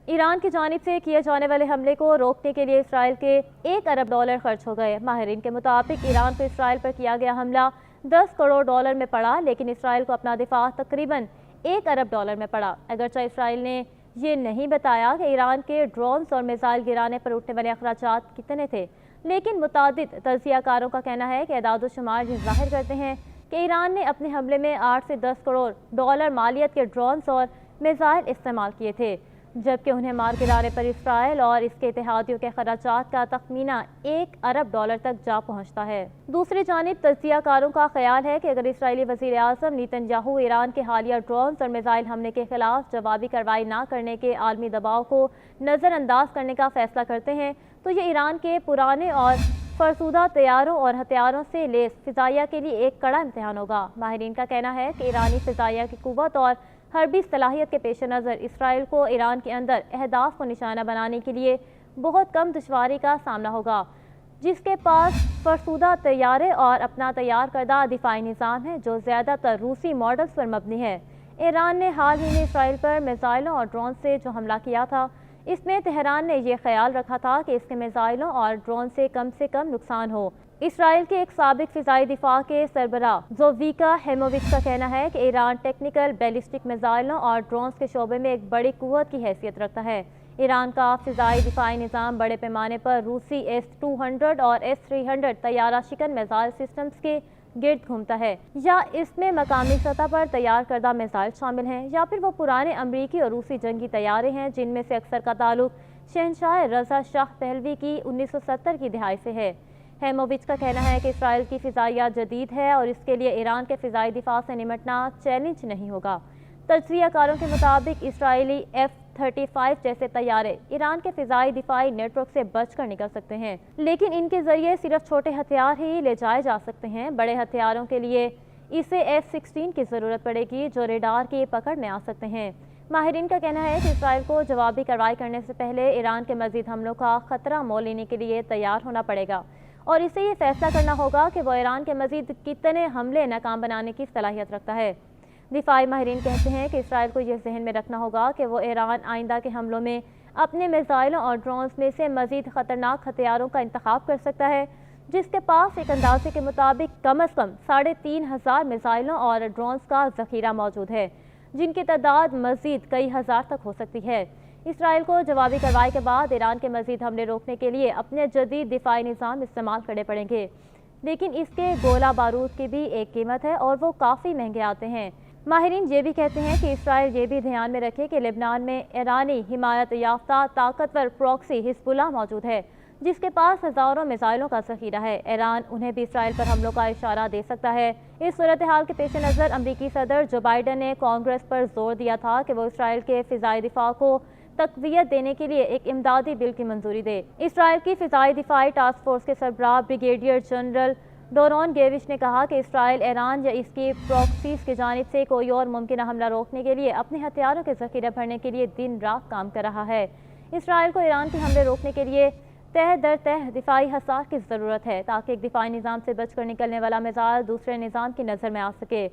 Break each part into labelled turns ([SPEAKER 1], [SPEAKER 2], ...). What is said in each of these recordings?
[SPEAKER 1] ایران کی جانب سے کیے جانے والے حملے کو روکنے کے لیے اسرائیل کے $1 ارب خرچ ہو گئے۔ ماہرین کے مطابق ایران کو اسرائیل پر کیا گیا حملہ $10 کروڑ میں پڑا، لیکن اسرائیل کو اپنا دفاع تقریباً $1 ارب میں پڑا۔ اگرچہ اسرائیل نے یہ نہیں بتایا کہ ایران کے ڈرونز اور میزائل گرانے پر اٹھنے والے اخراجات کتنے تھے، لیکن متعدد تجزیہ کاروں کا کہنا ہے کہ اعداد و شمار یہ ظاہر کرتے ہیں کہ ایران نے اپنے حملے میں $8 سے $10 کروڑ مالیت کے ڈرونز اور میزائل استعمال کیے تھے، جبکہ انہیں مار گرانے پر اسرائیل اور اس کے اتحادیوں کے اخراجات کا تخمینہ $1 ارب تک جا پہنچتا ہے۔ دوسری جانب تجزیہ کاروں کا خیال ہے کہ اگر اسرائیلی وزیر اعظم نیتن یاہو ایران کے حالیہ ڈرونز اور میزائل حملے کے خلاف جوابی کارروائی نہ کرنے کے عالمی دباؤ کو نظر انداز کرنے کا فیصلہ کرتے ہیں تو یہ ایران کے پرانے اور فرسودہ طیاروں اور ہتھیاروں سے لیس فضائیہ کے لیے ایک کڑا امتحان ہوگا۔ ماہرین کا کہنا ہے کہ ایرانی فضائیہ کی قوت اور حربی صلاحیت کے پیش نظر اسرائیل کو ایران کے اندر اہداف کو نشانہ بنانے کے لیے بہت کم دشواری کا سامنا ہوگا، جس کے پاس فرسودہ طیارے اور اپنا تیار کردہ دفاعی نظام ہے جو زیادہ تر روسی ماڈلز پر مبنی ہے۔ ایران نے حال ہی میں اسرائیل پر میزائلوں اور ڈرون سے جو حملہ کیا تھا، اس میں تہران نے یہ خیال رکھا تھا کہ اس کے میزائلوں اور ڈرون سے کم نقصان ہو۔ اسرائیل کے ایک سابق فضائی دفاع کے سربراہ زوویکا ہیموویچ کا کہنا ہے کہ ایران ٹیکنیکل بیلسٹک میزائلوں اور ڈرونز کے شعبے میں ایک بڑی قوت کی حیثیت رکھتا ہے۔ ایران کا فضائی دفاعی نظام بڑے پیمانے پر روسی S-200 اور S-300 طیارہ شکن میزائل سسٹمز کے گرد گھومتا ہے، یا اس میں مقامی سطح پر تیار کردہ میزائل شامل ہیں، یا پھر وہ پرانے امریکی اور روسی جنگی طیارے ہیں جن میں سے اکثر کا تعلق شہنشاہ رضا شاہ پہلوی کی 1970 کی دہائی سے ہے۔ ہیموویچ کا کہنا ہے کہ اسرائیل کی فضائیہ جدید ہے اور اس کے لیے ایران کے فضائی دفاع سے نمٹنا چیلنج نہیں ہوگا۔ تجزیہ کاروں کے مطابق اسرائیلی F-35 جیسے طیارے ایران کے فضائی دفاعی نیٹ ورک سے بچ کر نکل سکتے ہیں، لیکن ان کے ذریعے صرف چھوٹے ہتھیار ہی لے جائے جا سکتے ہیں۔ بڑے ہتھیاروں کے لیے اسے F-16 کی ضرورت پڑے گی جو ریڈار کی پکڑ میں آ سکتے ہیں۔ ماہرین کا کہنا ہے کہ اسرائیل کو جوابی کارروائی کرنے سے پہلے ایران کے مزید حملوں کا خطرہ مول لینے کے لیے تیار ہونا پڑے گا، اور اسے یہ فیصلہ کرنا ہوگا کہ وہ ایران کے مزید کتنے حملے ناکام بنانے کی صلاحیت رکھتا ہے۔ دفاعی ماہرین کہتے ہیں کہ اسرائیل کو یہ ذہن میں رکھنا ہوگا کہ وہ ایران آئندہ کے حملوں میں اپنے میزائلوں اور ڈرونز میں سے مزید خطرناک ہتھیاروں کا انتخاب کر سکتا ہے، جس کے پاس ایک اندازے کے مطابق کم از کم 3500 میزائلوں اور ڈرونز کا ذخیرہ موجود ہے، جن کی تعداد مزید کئی ہزار تک ہو سکتی ہے۔ اسرائیل کو جوابی کارروائی کے بعد ایران کے مزید حملے روکنے کے لیے اپنے جدید دفاعی نظام استعمال کرنے پڑیں گے، لیکن اس کے گولہ بارود کی بھی ایک قیمت ہے اور وہ کافی مہنگے آتے ہیں۔ ماہرین یہ بھی کہتے ہیں کہ اسرائیل یہ بھی دھیان میں رکھے کہ لبنان میں ایرانی حمایت یافتہ طاقتور پراکسی حزب اللہ موجود ہے، جس کے پاس ہزاروں میزائلوں کا ذخیرہ ہے۔ ایران انہیں بھی اسرائیل پر حملوں کا اشارہ دے سکتا ہے۔ اس صورتحال کے پیش نظر امریکی صدر جو بائیڈن نے کانگریس پر زور دیا تھا کہ وہ اسرائیل کے فضائی دفاع کو تقویت دینے کے لیے ایک امدادی بل کی منظوری دے۔ اسرائیل کی فضائی دفاعی ٹاسک فورس کے سربراہ بریگیڈیئر جنرل ڈورون گیوش نے کہا کہ اسرائیل ایران یا اس کی پراکسیز کی جانب سے کوئی اور ممکنہ حملہ روکنے کے لیے اپنے ہتھیاروں کے ذخیرہ بھرنے کے لیے دن رات کام کر رہا ہے۔ اسرائیل کو ایران کے حملے روکنے کے لیے تہ در تہ دفاعی حصار کی ضرورت ہے تاکہ ایک دفاعی نظام سے بچ کر نکلنے والا میزائل دوسرے نظام کی نظر میں آ سکے۔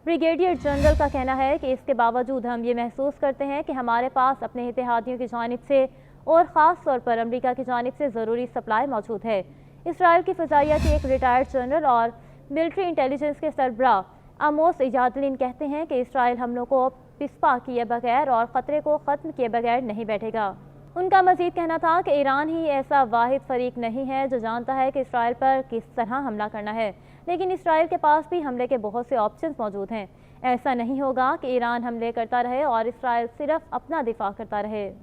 [SPEAKER 1] بریگیڈیئر جنرل کا کہنا ہے کہ اس کے باوجود ہم یہ محسوس کرتے ہیں کہ ہمارے پاس اپنے اتحادیوں کی جانب سے اور خاص طور پر امریکہ کی جانب سے ضروری سپلائی موجود ہے۔ اسرائیل کی فضائیہ کے ایک ریٹائرڈ جنرل اور ملٹری انٹیلیجنس کے سربراہ آموس یادلین کہتے ہیں کہ اسرائیل حملوں کو پسپا کیے بغیر اور خطرے کو ختم کیے بغیر نہیں بیٹھے گا۔ ان کا مزید کہنا تھا کہ ایران ہی ایسا واحد فریق نہیں ہے جو جانتا ہے کہ اسرائیل پر کس طرح حملہ کرنا ہے، لیکن اسرائیل کے پاس بھی حملے کے بہت سے آپشنز موجود ہیں۔ ایسا نہیں ہوگا کہ ایران حملے کرتا رہے اور اسرائیل صرف اپنا دفاع کرتا رہے۔